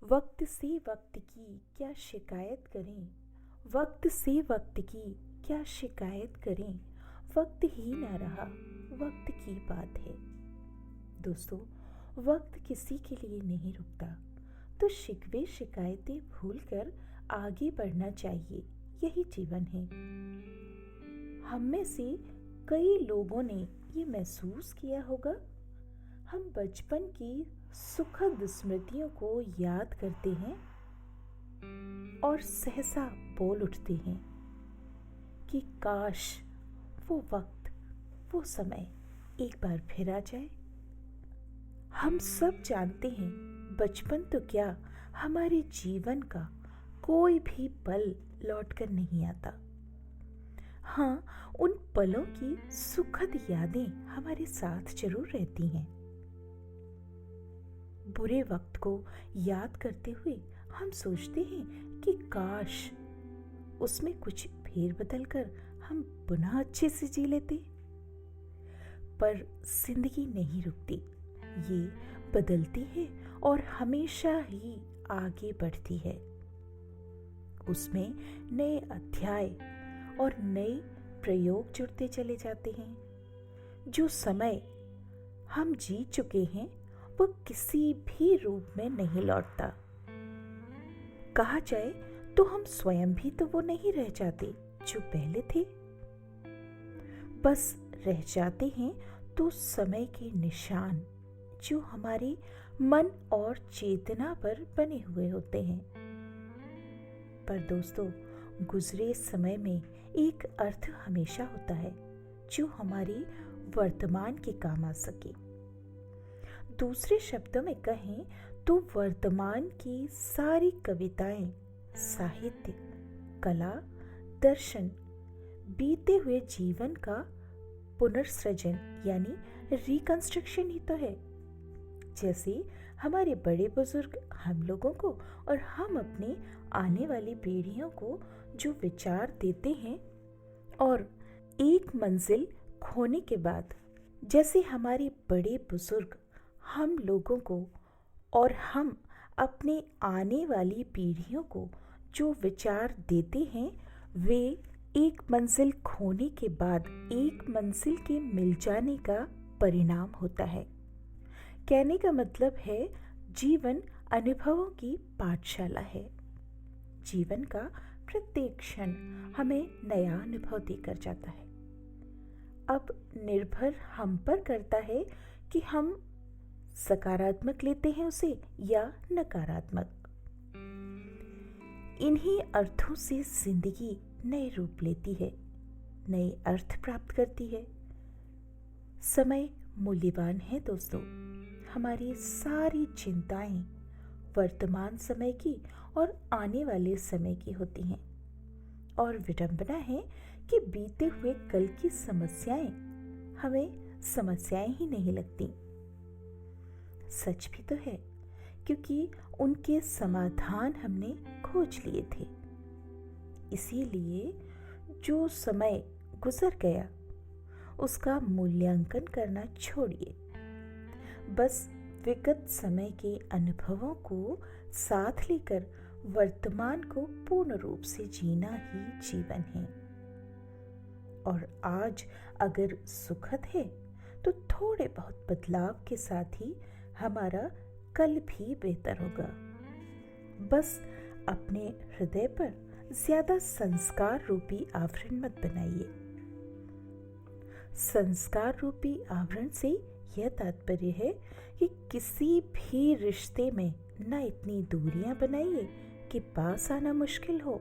वक्त से वक्त की क्या शिकायत करें, वक्त से वक्त की क्या शिकायत करें, वक्त ही ना रहा, वक्त की बात है। दोस्तों, वक्त किसी के लिए नहीं रुकता, तो शिकवे शिकायतें भूलकर आगे बढ़ना चाहिए, यही जीवन है। हम में से कई लोगों ने ये महसूस किया होगा, हम बचपन की सुखद स्मृतियों को याद करते हैं और सहसा बोल उठते हैं कि काश वो वक्त, वो समय एक बार फिर आ जाए। हम सब जानते हैं बचपन तो क्या, हमारे जीवन का कोई भी पल लौटकर नहीं आता। हाँ, उन पलों की सुखद यादें हमारे साथ जरूर रहती हैं। बुरे वक्त को याद करते हुए हम सोचते हैं कि काश उसमें कुछ फेर बदल कर हम पुनः अच्छे से जी लेते। पर जिंदगी नहीं रुकती, ये बदलती है और हमेशा ही आगे बढ़ती है। उसमें नए अध्याय और नए प्रयोग जुड़ते चले जाते हैं। जो समय हम जी चुके हैं वो किसी भी रूप में नहीं लौटता। कहा जाए तो हम स्वयं भी तो वो नहीं रह जाते जो पहले थे, बस रह जाते हैं तो समय के निशान जो हमारे मन और चेतना पर बने हुए होते हैं। पर दोस्तों, गुजरे समय में एक अर्थ हमेशा होता है जो हमारे वर्तमान के काम आ सके। दूसरे शब्दों में कहें तो वर्तमान की सारी कविताएं, साहित्य, कला, दर्शन बीते हुए जीवन का पुनर्सृजन यानी रिकंस्ट्रक्शन ही तो है। जैसे हमारे बड़े बुजुर्ग हम लोगों को और हम अपने आने वाली पीढ़ियों को जो विचार देते हैं, और एक मंजिल खोने के बाद जैसे हमारे बड़े बुजुर्ग हम लोगों को और हम अपने आने वाली पीढ़ियों को जो विचार देते हैं, वे एक मंजिल खोने के बाद एक मंजिल के मिल जाने का परिणाम होता है। कहने का मतलब है, जीवन अनुभवों की पाठशाला है। जीवन का प्रत्येक क्षण हमें नया अनुभव देकर जाता है। अब निर्भर हम पर करता है कि हम सकारात्मक लेते हैं उसे या नकारात्मक। इन्हीं अर्थों से जिंदगी नए रूप लेती है, नए अर्थ प्राप्त करती है। समय मूल्यवान है दोस्तों। हमारी सारी चिंताएं वर्तमान समय की और आने वाले समय की होती हैं, और विडंबना है कि बीते हुए कल की समस्याएं हमें समस्याएं ही नहीं लगती। सच भी तो है, क्योंकि उनके समाधान हमने खोज लिए थे। इसीलिए जो समय गुजर गया उसका मूल्यांकन करना छोड़िए। बस विगत समय के अनुभवों को साथ लेकर वर्तमान को पूर्ण रूप से जीना ही जीवन है। और आज अगर सुखद है तो थोड़े बहुत बदलाव के साथ ही हमारा कल भी बेहतर होगा। बस अपने हृदय पर ज्यादा संस्कार रूपी आवरण मत बनाइए। संस्कार रूपी आवरण से यह तात्पर्य है कि किसी भी रिश्ते में न इतनी दूरियां बनाइए कि पास आना मुश्किल हो,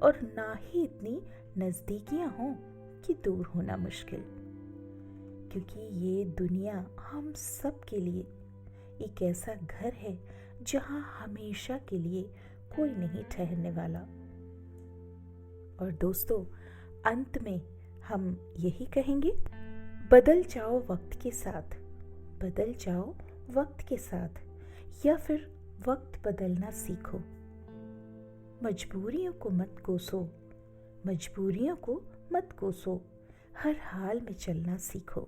और ना ही इतनी नजदीकियां हों कि दूर होना मुश्किल। क्योंकि ये दुनिया हम सब के लिए एक ऐसा घर है जहां हमेशा के लिए कोई नहीं ठहरने वाला। और दोस्तों, अंत में हम यही कहेंगे, बदल जाओ वक्त के साथ, बदल जाओ वक्त के साथ, या फिर वक्त बदलना सीखो। मजबूरियों को मत कोसो, मजबूरियों को मत कोसो, हर हाल में चलना सीखो।